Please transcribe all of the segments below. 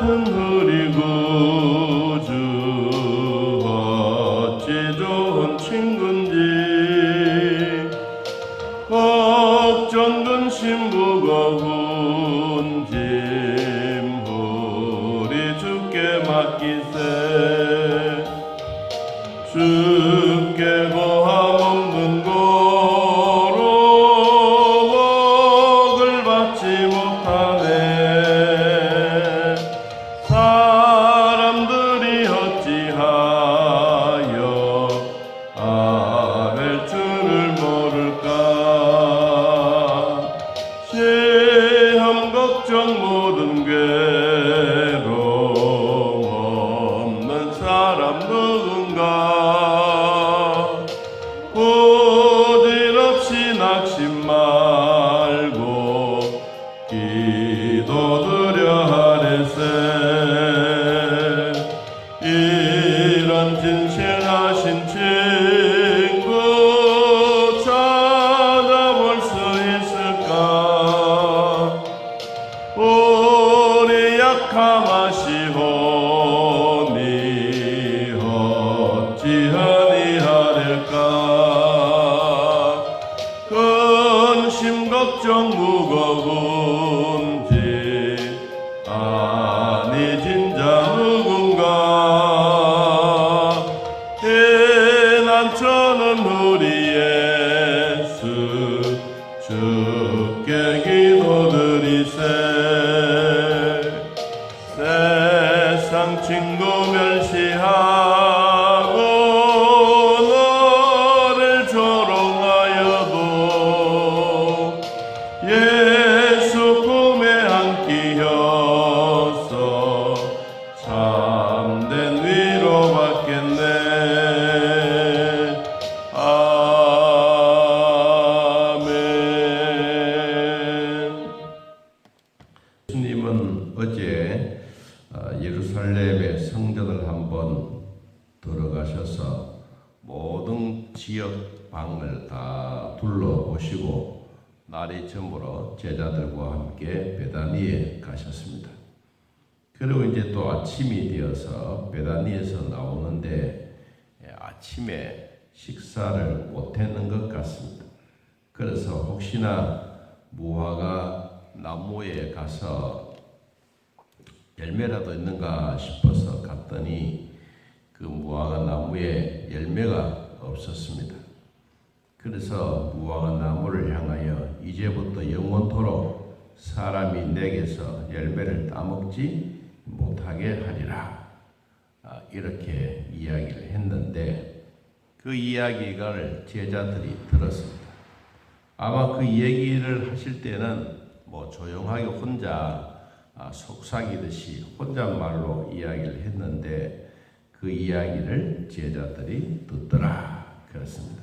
같은 우리 구주 어찌 좋은 친군지 걱정 근심 무거운 짐 우리 주께 맡기세 주께 고함 없는 고로 복을 받지 못하네 사람들이 어찌하여 아벨 주를 모를까 시험 걱정 모든 괴로움 없는 사람 누군가 부질없이 낙심 말고 기도드려 하리세 이런 진실하신 친구 찾아볼 수 있을까 우리 약함하시오니 어찌하니 하릴까 근심 걱정 무거운지 아니 진짜 누군가 피난처는 우리 예수 주께 기도드리세 세상 친구 멸시하고 너를 조롱하여도 예수 품에 안기어서 참된 위로 받겠네 아멘. 예수님은 어제 예루살렘의 성전을 한번 들어가셔서 모든 지역 방을 다 둘러보시고 날이 저물어 제자들과 함께 베다니에 가셨습니다. 그리고 이제 또 아침이 되어서 베다니에서 나오는데 아침에 식사를 못했는 것 같습니다. 그래서 혹시나 무화과 나무에 가서 열매라도 있는가 싶어서 갔더니 그 무화과 나무에 열매가 없었습니다. 그래서 무화과 나무를 향하여 이제부터 영원토록 사람이 내게서 열매를 따먹지 못하게 하리라 이렇게 이야기를 했는데 그 이야기를 제자들이 들었습니다. 아마 그 얘기를 하실 때는 뭐 조용하게 혼자 속삭이듯이 혼잣말로 이야기를 했는데 그 이야기를 제자들이 듣더라 그렇습니다.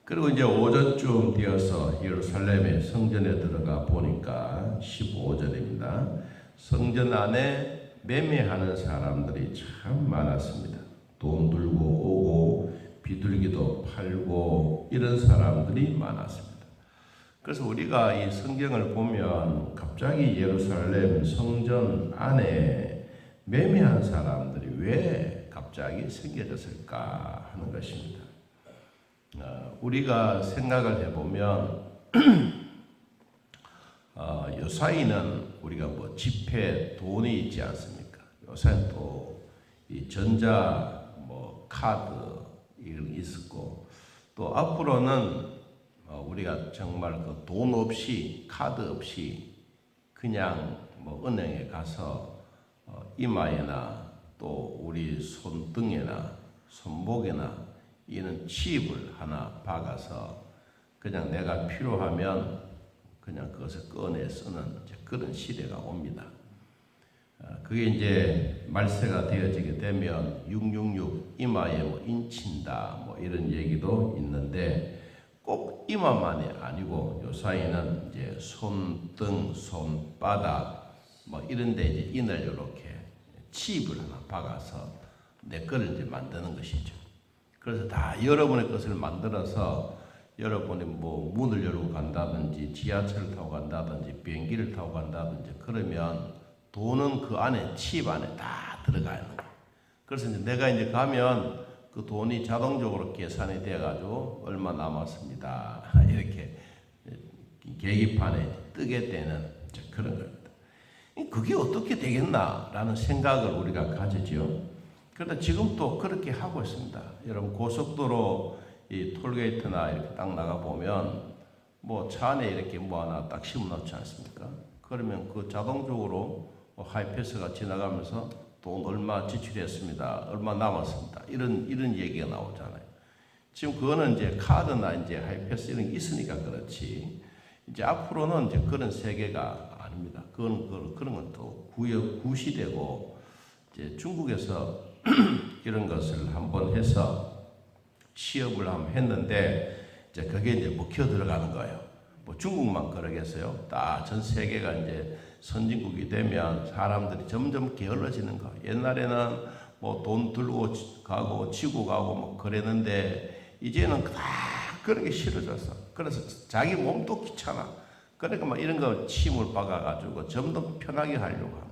그리고 이제 오전쯤 되어서 예루살렘의 성전에 들어가 보니까 15절입니다. 성전 안에 매매하는 사람들이 참 많았습니다. 돈 들고 오고 비둘기도 팔고 이런 사람들이 많았습니다. 그래서 우리가 이 성경을 보면 갑자기 예루살렘 성전 안에 매매한 사람들이 왜 갑자기 생겨졌을까 하는 것입니다. 우리가 생각을 해보면 요사이는 우리가 뭐 지폐 돈이 있지 않습니까? 요사이는 또 이 전자 뭐 카드 이런 게 있었고 또 앞으로는 우리가 정말 그 돈 없이 카드 없이 그냥 뭐 은행에 가서 이마에나 또 우리 손등에나 손목에나 이런 칩을 하나 박아서 그냥 내가 필요하면 그냥 그것을 꺼내 쓰는 그런 시대가 옵니다. 그게 이제 말세가 되어지게 되면 666 이마에 뭐 인친다 뭐 이런 얘기도 있는데 꼭 이마만이 아니고 요사이는 이제 손등, 손바닥 뭐 이런 데 이제 인을 이렇게 칩을 하나 박아서 내 거를 이제 만드는 것이죠. 그래서 다 여러분의 것을 만들어서 여러분이 뭐 문을 열고 간다든지 지하철을 타고 간다든지 비행기를 타고 간다든지 그러면 돈은 그 안에 칩 안에 다 들어가 있는 거예요. 그래서 이제 내가 이제 가면 그 돈이 자동적으로 계산이 돼가지고 얼마 남았습니다. 이렇게 계기판에 뜨게 되는 그런 겁니다. 그게 어떻게 되겠나라는 생각을 우리가 가지죠. 그런데 지금 또 그렇게 하고 있습니다. 여러분 고속도로 이 톨게이트나 이렇게 딱 나가 보면 뭐 차 안에 이렇게 뭐 하나 딱 심어놓지 않습니까? 그러면 그 자동적으로 하이패스가 지나가면서 돈 얼마 지출했습니다. 얼마 남았습니다. 이런 얘기가 나오잖아요. 지금 그거는 이제 카드나 이제 하이패스 이런 게 있으니까 그렇지. 이제 앞으로는 이제 그런 세계가 아닙니다. 그런 건 또 구시되고 이제 중국에서 이런 것을 한번 해서 시험을 한번 했는데 이제 그게 이제 먹혀 들어가는 거예요. 뭐 중국만 그러겠어요. 다 전 세계가 이제 선진국이 되면 사람들이 점점 게을러지는 거. 옛날에는 뭐 돈 들고 가고 지고 가고 뭐 그랬는데 이제는 다 그런 게 싫어졌어. 그래서 자기 몸도 귀찮아. 그러니까 막 이런 거 침을 박아가지고 좀 더 편하게 하려고 합니다.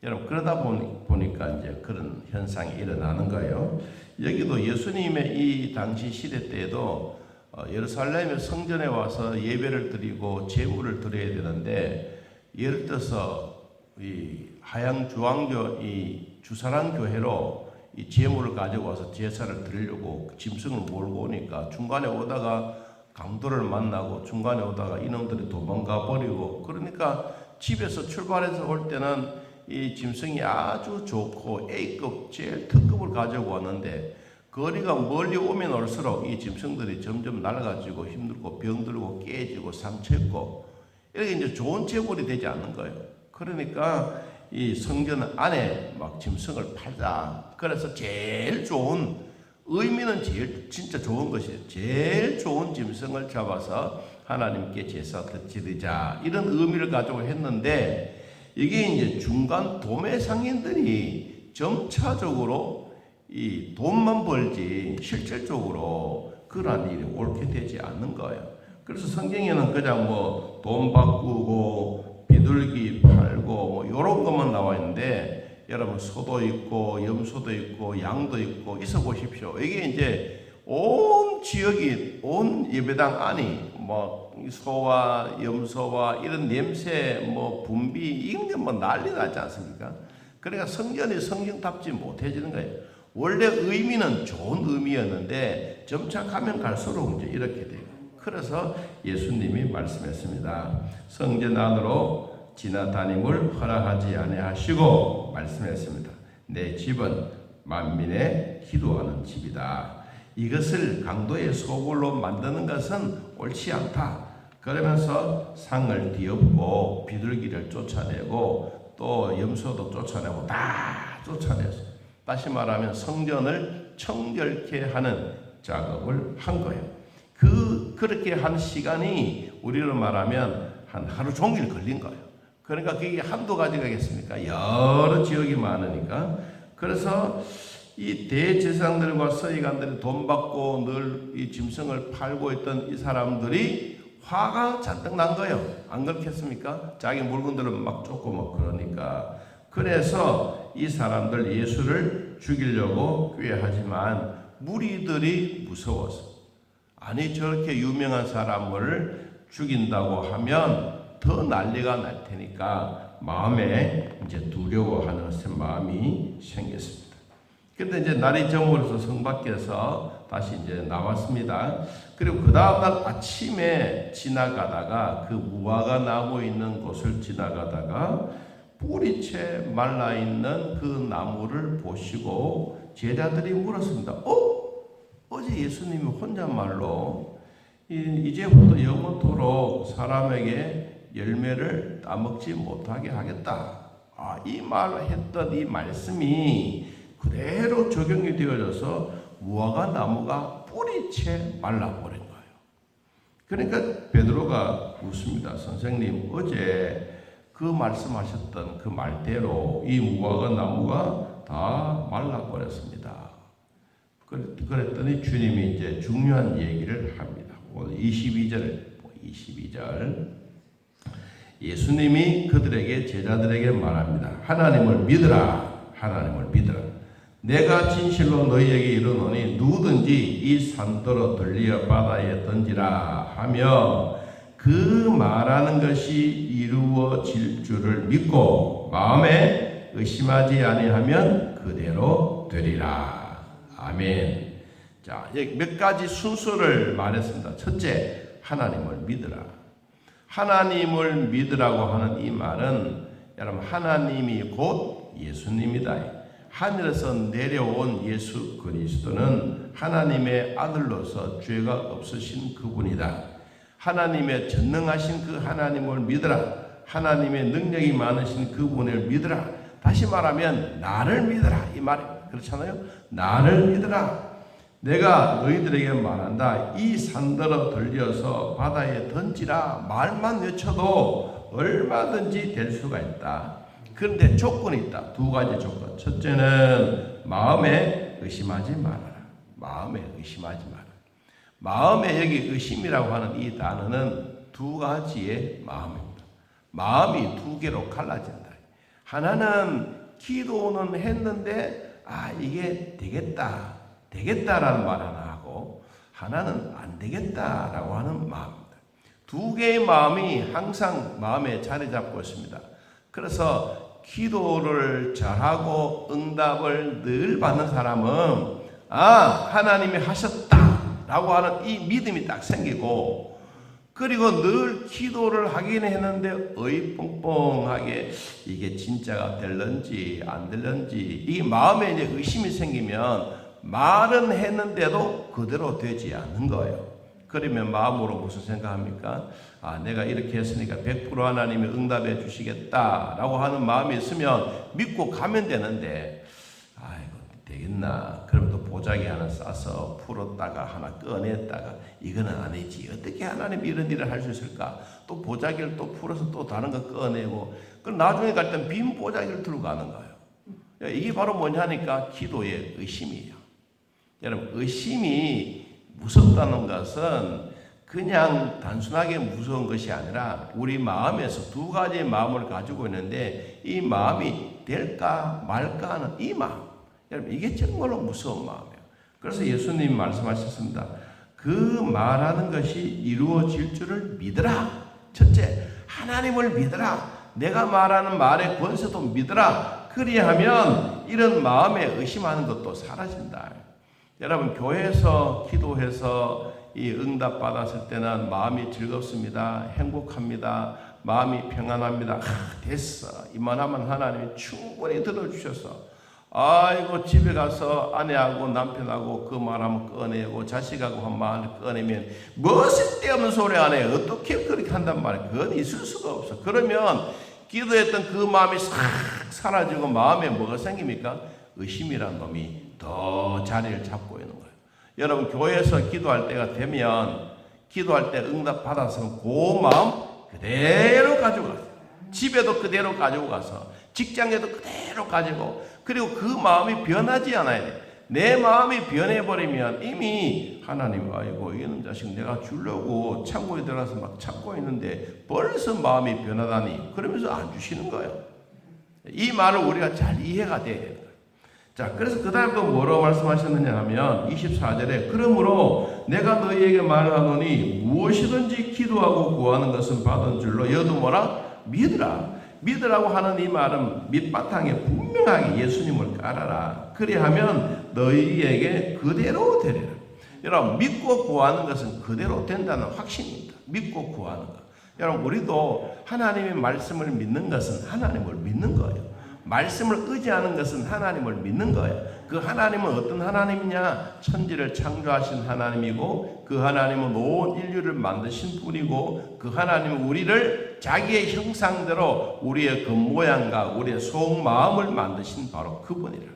여러분 그러다 보니까 이제 그런 현상이 일어나는 거예요. 여기도 예수님의 이 당시 시대 때에도 예루살렘의 성전에 와서 예배를 드리고 제물을 드려야 되는데 예를 들어서 이 하양 주왕교 이 주사랑 교회로 이 제물을 가지고 와서 제사를 드리려고 짐승을 몰고 오니까 중간에 오다가 강도를 만나고 중간에 오다가 이놈들이 도망가 버리고 그러니까 집에서 출발해서 올 때는 이 짐승이 아주 좋고 A급 제일 특급을 가지고 왔는데 거리가 멀리 오면 올수록 이 짐승들이 점점 날아가지고 힘들고 병들고 깨지고 상처 입고 이렇게 이제 좋은 제물이 되지 않는 거예요. 그러니까 이 성전 안에 막 짐승을 팔자. 그래서 제일 좋은 의미는 제일 진짜 좋은 것이에요. 제일 좋은 짐승을 잡아서 하나님께 제사 드리자 이런 의미를 가지고 했는데 이게 이제 중간 도매 상인들이 점차적으로 이 돈만 벌지 실질적으로 그러한 일이 옳게 되지 않는 거예요. 그래서 성경에는 그냥 뭐 돈 바꾸고 비둘기 팔고 뭐 이런 것만 나와 있는데 여러분 소도 있고 염소도 있고 양도 있고 있어 보십시오. 이게 이제 온 지역이 온 예배당 안이 뭐 소와 염소와 이런 냄새 뭐 분비 이런 게 뭐 난리 나지 않습니까? 그러니까 성전이 성경답지 못해지는 거예요. 원래 의미는 좋은 의미였는데 점차 가면 갈수록 이제 이렇게 돼요. 그래서 예수님이 말씀했습니다. 성전 안으로 지나다님을 허락하지 아니하시고 말씀했습니다. 내 집은 만민의 기도하는 집이다. 이것을 강도의 소굴로 만드는 것은 옳지 않다. 그러면서 상을 뒤엎고 비둘기를 쫓아내고 또 염소도 쫓아내고 다 쫓아냈어요. 다시 말하면 성전을 청결케 하는 작업을 한 거예요. 그렇게 한 시간이 우리로 말하면 한 하루 종일 걸린 거예요. 그러니까 그게 한두 가지가겠습니까? 여러 지역이 많으니까. 그래서 이 대제사장들과 서기관들이 돈 받고 늘 이 짐승을 팔고 있던 이 사람들이 화가 잔뜩 난 거예요. 안 그렇겠습니까? 자기 물건들은 막 쫓고 막 그러니까. 그래서 이 사람들 예수를 죽이려고 꾀하지만 무리들이 무서워서 아니 저렇게 유명한 사람을 죽인다고 하면 더 난리가 날 테니까 마음에 이제 두려워하는 마음이 생겼습니다. 그런데 이제 날이 저물어서 성 밖에서 다시 이제 나왔습니다. 그리고 그 다음날 아침에 지나가다가 그 무화과 나무 있는 곳을 지나가다가 뿌리채 말라 있는 그 나무를 보시고 제자들이 물었습니다. 어제 예수님이 혼잣말로 이제부터 영원토록 사람에게 열매를 따먹지 못하게 하겠다. 이 말을 했던 이 말씀이 그대로 적용이 되어져서 무화과 나무가 뿌리채 말라버린 거예요. 그러니까 베드로가 묻습니다. 선생님, 어제 그 말씀하셨던 그 말대로 이 무화과 나무가 다 말라버렸습니다. 그랬더니 주님이 이제 중요한 얘기를 합니다. 오늘 22절 예수님이 그들에게 제자들에게 말합니다. 하나님을 믿으라. 하나님을 믿으라. 내가 진실로 너희에게 이르노니 누구든지 이 산더러 들리어 바다에 던지라 하며 그 말하는 것이 이루어질 줄을 믿고 마음에 의심하지 아니하면 그대로 되리라. 아멘. 자, 여기 몇 가지 순서를 말했습니다. 첫째, 하나님을 믿으라. 하나님을 믿으라고 하는 이 말은 여러분 하나님이 곧 예수님이다. 하늘에서 내려온 예수 그리스도는 하나님의 아들로서 죄가 없으신 그분이다. 하나님의 전능하신 그 하나님을 믿으라. 하나님의 능력이 많으신 그분을 믿으라. 다시 말하면 나를 믿으라 이 말이 그렇잖아요. 나를 믿으라. 내가 너희들에게 말한다. 이 산더러 들려서 바다에 던지라 말만 외쳐도 얼마든지 될 수가 있다. 그런데 조건이 있다. 두 가지 조건. 첫째는 마음에 의심하지 말아라. 마음에 의심하지 마라. 마음에 여기 의심이라고 하는 이 단어는 두 가지의 마음입니다. 마음이 두 개로 갈라진다. 하나는 기도는 했는데 이게 되겠다라는 말 하나 하고 하나는 안 되겠다라고 하는 마음입니다. 두 개의 마음이 항상 마음에 자리 잡고 있습니다. 그래서 기도를 잘하고 응답을 늘 받는 사람은 하나님이 하셨다라고 하는 이 믿음이 딱 생기고 그리고 늘 기도를 하긴 했는데 뻥뻥하게 이게 진짜가 될런지 안 될런지 이 마음에 이제 의심이 생기면 말은 했는데도 그대로 되지 않는 거예요. 그러면 마음으로 무슨 생각합니까? 내가 이렇게 했으니까 100% 하나님이 응답해 주시겠다라고 하는 마음이 있으면 믿고 가면 되는데 이거 되겠나? 그럼 또 보자기 하나 싸서 풀었다가 하나 꺼냈다가 이거는 아니지. 어떻게 하나님 이런 일을 할 수 있을까? 또 보자기를 또 풀어서 또 다른 거 꺼내고 그럼 나중에 갈 땐 빈 보자기를 들고 가는 거예요. 이게 바로 뭐냐니까 기도의 의심이에요. 여러분 의심이 무섭다는 것은 그냥 단순하게 무서운 것이 아니라 우리 마음에서 두 가지의 마음을 가지고 있는데 이 마음이 될까 말까 하는 이 마음. 여러분 이게 정말로 무서운 마음이에요. 그래서 예수님이 말씀하셨습니다. 그 말하는 것이 이루어질 줄을 믿으라. 첫째, 하나님을 믿으라. 내가 말하는 말의 권세도 믿으라. 그리하면 이런 마음에 의심하는 것도 사라진다. 여러분 교회에서 기도해서 이 응답 받았을 때는 마음이 즐겁습니다. 행복합니다. 마음이 평안합니다. 됐어. 이만하면 하나님이 충분히 들어주셔서 집에 가서 아내하고 남편하고 그 말하면 꺼내고 자식하고 한 말 꺼내면 뭐 쓸데없는 소리 안 해. 어떻게 그렇게 한단 말이야. 그건 있을 수가 없어. 그러면 기도했던 그 마음이 싹 사라지고 마음에 뭐가 생깁니까? 의심이란 놈이 더 자리를 잡고 있는 거예요. 여러분 교회에서 기도할 때가 되면 기도할 때 응답 받았으면 그 마음 그대로 가지고 가세요. 집에도 그대로 가지고 가서 직장에도 그대로 가지고 그리고 그 마음이 변하지 않아야 돼. 내 마음이 변해버리면 이미 하나님 이놈 자식 내가 주려고 창고에 들어가서 막 찾고 있는데 벌써 마음이 변하다니 그러면서 안 주시는 거예요. 이 말을 우리가 잘 이해가 돼야 돼요. 자, 그래서 그 다음 또 뭐라고 말씀하셨느냐 하면 24절에 그러므로 내가 너희에게 말하노니 무엇이든지 기도하고 구하는 것은 받은 줄로 여도 믿으라. 믿으라고 하는 이 말은 밑바탕에 분명하게 예수님을 깔아라. 그리하면 너희에게 그대로 되리라. 여러분 믿고 구하는 것은 그대로 된다는 확신입니다. 믿고 구하는 것. 여러분 우리도 하나님의 말씀을 믿는 것은 하나님을 믿는 거예요. 말씀을 의지하는 것은 하나님을 믿는 거예요. 그 하나님은 어떤 하나님이냐? 천지를 창조하신 하나님이고 그 하나님은 온 인류를 만드신 분이고 그 하나님은 우리를 자기의 형상대로 우리의 겉모양과 우리의 속마음을 만드신 바로 그분이라.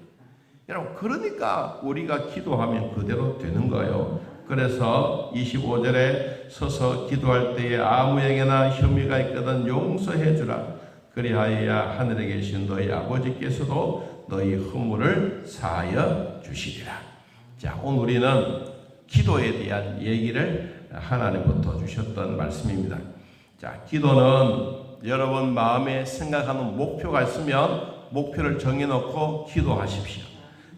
여러분 그러니까 우리가 기도하면 그대로 되는 거예요. 그래서 25절에 서서 기도할 때에 아무에게나 혐의가 있거든 용서해 주라. 그리하여야 하늘에 계신 너희 아버지께서도 너희 허물을 사하여 주시리라. 자, 오늘 우리는 기도에 대한 얘기를 하나님부터 주셨던 말씀입니다. 자, 기도는 여러분 마음에 생각하는 목표가 있으면 목표를 정해놓고 기도하십시오.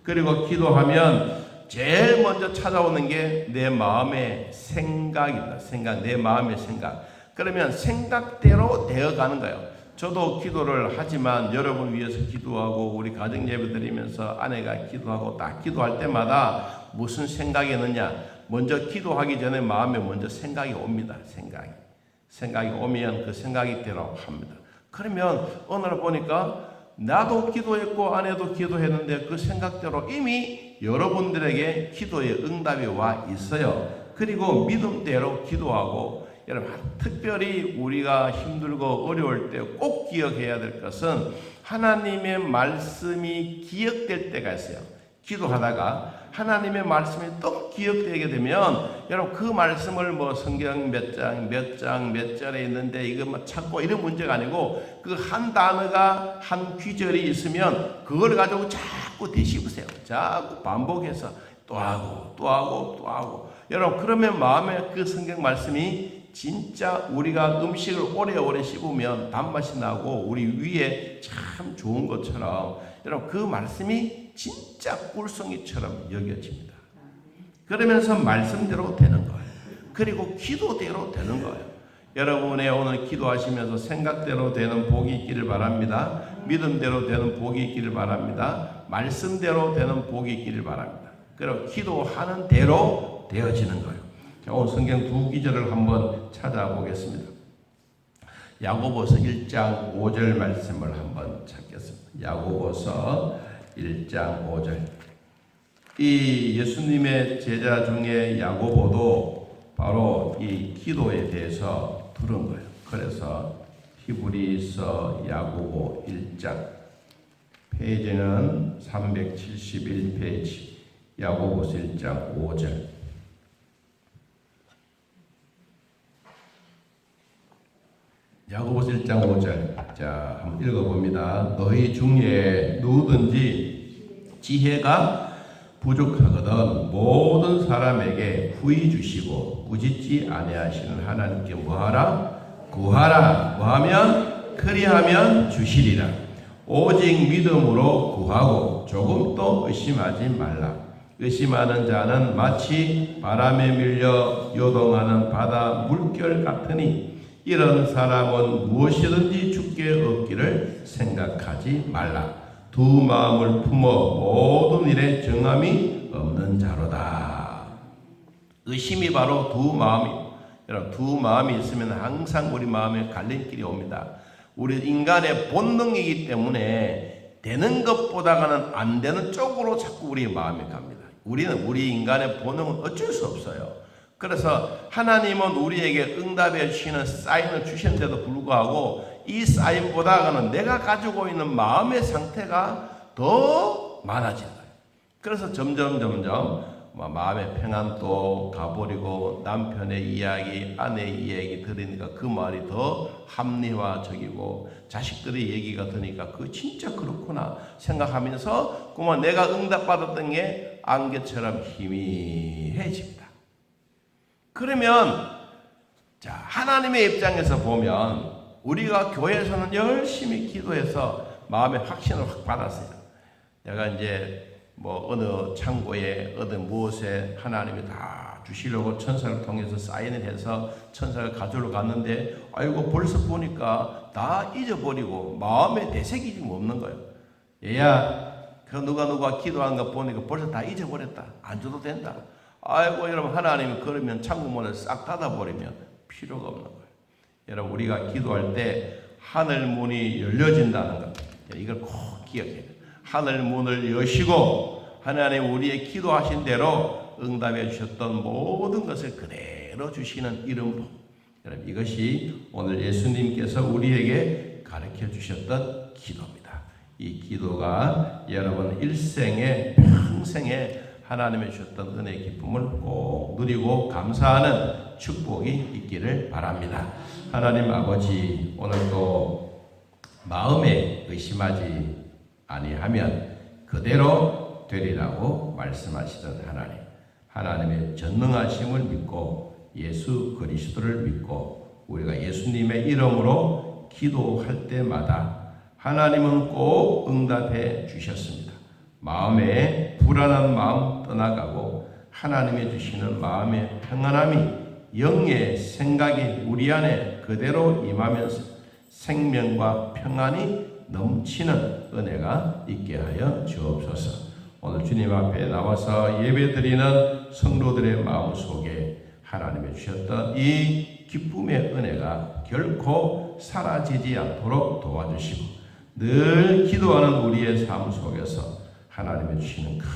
그리고 기도하면 제일 먼저 찾아오는 게 내 마음의 생각입니다. 내 마음의 생각. 그러면 생각대로 되어가는 거예요. 저도 기도를 하지만 여러분 위해서 기도하고 우리 가정 예배 드리면서 아내가 기도하고 딱 기도할 때마다 무슨 생각이 있느냐? 먼저 기도하기 전에 마음에 먼저 생각이 옵니다. 생각이 오면 그 생각이대로 합니다. 그러면 어느 날 보니까 나도 기도했고 아내도 기도했는데 그 생각대로 이미 여러분들에게 기도의 응답이 와 있어요. 그리고 믿음대로 기도하고 여러분 특별히 우리가 힘들고 어려울 때 꼭 기억해야 될 것은 하나님의 말씀이 기억될 때가 있어요. 기도하다가 하나님의 말씀이 또 기억되게 되면 여러분 그 말씀을 뭐 성경 몇 절에 있는데 이거 찾고 이런 문제가 아니고 그 한 단어가 한 귀절이 있으면 그걸 가지고 자꾸 되씹으세요. 자꾸 반복해서 또 하고 여러분 그러면 마음에 그 성경 말씀이 진짜 우리가 음식을 오래오래 씹으면 단맛이 나고 우리 위에 참 좋은 것처럼 여러분 그 말씀이 진짜 꿀송이처럼 여겨집니다. 그러면서 말씀대로 되는 거예요. 그리고 기도대로 되는 거예요. 여러분의 오늘 기도하시면서 생각대로 되는 복이 있기를 바랍니다. 믿음대로 되는 복이 있기를 바랍니다. 말씀대로 되는 복이 있기를 바랍니다. 그리고 기도하는 대로 되어지는 거예요. 자, 오늘 성경 두 구절을 한번 찾아보겠습니다. 야고보서 1장 5절 말씀을 한번 찾겠습니다. 야고보서 1장 5절. 이 예수님의 제자 중에 야고보도 바로 이 기도에 대해서 들은 거예요. 그래서 히브리서 야고보 1장 페이지는 371페이지 야고보서 1장 5절. 야고보서 1장 5절. 자, 한번 읽어봅니다. 너희 중에 누구든지 지혜가 부족하거든 모든 사람에게 후히 주시고 꾸짖지 아니하시는 하나님께 뭐하라? 구하라. 뭐하면? 그리하면 주시리라. 오직 믿음으로 구하고 조금도 의심하지 말라. 의심하는 자는 마치 바람에 밀려 요동하는 바다 물결 같으니 이런 사람은 무엇이든지 주께 얻기를 생각하지 말라. 두 마음을 품어 모든 일에 정함이 없는 자로다. 의심이 바로 두 마음이에요. 여러분 두 마음이 있으면 항상 우리 마음에 갈림길이 옵니다. 우리 인간의 본능이기 때문에 되는 것보다는 안 되는 쪽으로 자꾸 우리 마음이 갑니다. 우리 인간의 본능은 어쩔 수 없어요. 그래서 하나님은 우리에게 응답해 주시는 사인을 주셨는데도 불구하고 이 사인보다는 내가 가지고 있는 마음의 상태가 더 많아진다. 그래서 점점 마음의 평안도 가버리고 남편의 이야기, 아내의 이야기 들으니까 그 말이 더 합리화적이고 자식들의 얘기가 들으니까 그 진짜 그렇구나 생각하면서 그만 내가 응답받았던 게 안개처럼 희미해집니다. 그러면 자 하나님의 입장에서 보면 우리가 교회에서는 열심히 기도해서 마음의 확신을 확 받았어요. 내가 이제 뭐 어느 창고에 어느 무엇에 하나님이 다 주시려고 천사를 통해서 사인을 해서 천사가 가지러 갔는데 아이고 벌써 보니까 다 잊어버리고 마음에 되새기지 없는 거예요. 얘야 그 누가 기도한 거 보니까 벌써 다 잊어버렸다. 안 줘도 된다. 아이고 여러분 하나님이 그러면 창고문을 싹 닫아버리면 필요가 없는 거예요. 여러분 우리가 기도할 때 하늘 문이 열려진다는 것 이걸 꼭 기억해야 돼요. 하늘 문을 여시고 하나님 우리의 기도하신 대로 응답해 주셨던 모든 것을 그대로 주시는 이런 복. 여러분 이것이 오늘 예수님께서 우리에게 가르쳐 주셨던 기도입니다. 이 기도가 여러분 일생에 평생에 하나님의 주셨던 은혜의 기쁨을 꼭 누리고 감사하는 축복이 있기를 바랍니다. 하나님 아버지 오늘도 마음에 의심하지 아니하면 그대로 되리라고 말씀하시던 하나님의 전능하심을 믿고 예수 그리스도를 믿고 우리가 예수님의 이름으로 기도할 때마다 하나님은 꼭 응답해 주셨습니다. 마음에 불안한 마음 떠나가고 하나님이 주시는 마음의 평안함이 영의 생각이 우리 안에 그대로 임하면서 생명과 평안이 넘치는 은혜가 있게 하여 주옵소서. 오늘 주님 앞에 나와서 예배드리는 성도들의 마음 속에 하나님이 주셨던 이 기쁨의 은혜가 결코 사라지지 않도록 도와주시고 늘 기도하는 우리의 삶 속에서 하나님이 주시는 큰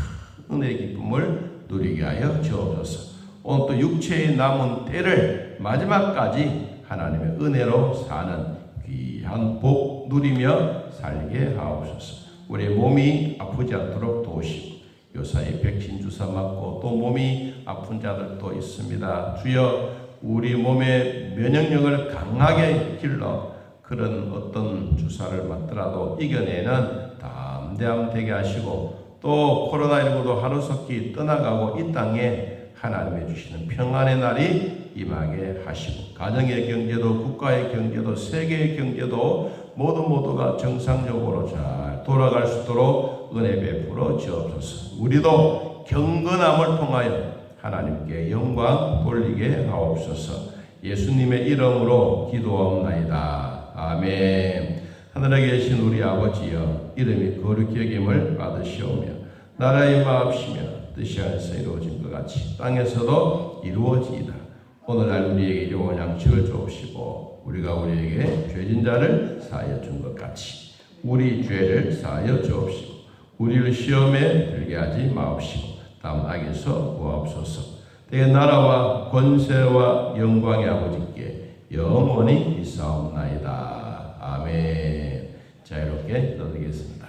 은혜의 기쁨을 누리게 하여 주옵소서. 오늘 또 육체의 남은 때를 마지막까지 하나님의 은혜로 사는 귀한 복 누리며 살게 하옵소서. 우리의 몸이 아프지 않도록 도우시고 요사이 백신 주사 맞고 또 몸이 아픈 자들도 있습니다. 주여 우리 몸의 면역력을 강하게 길러 그런 어떤 주사를 맞더라도 이겨내는 담대함 되게 하시고 또 코로나19도 하루속히 떠나가고 이 땅에 하나님이 주시는 평안의 날이 임하게 하시고 가정의 경제도 국가의 경제도 세계의 경제도 모두가 정상적으로 잘 돌아갈 수 있도록 은혜 베풀어 주옵소서. 우리도 경건함을 통하여 하나님께 영광 돌리게 하옵소서. 예수님의 이름으로 기도하옵나이다. 아멘. 하늘에 계신 우리 아버지여, 이름이 거룩히 여김을 받으시오며 나라의 마옵시며 뜻이 하늘에서 이루어진 것 같이 땅에서도 이루어지이다. 오늘날 우리에게 일용할 양식을 주옵시고 우리가 우리에게 죄진 자를 사하여 준 것 같이 우리 죄를 사하여 주옵시고 우리를 시험에 들게 하지 마옵시고 다음 악에서 구하옵소서. 대개 나라와 권세와 영광의 아버지께 영원히 있사옵나이다. 아멘. 자유롭게 기도드리겠습니다.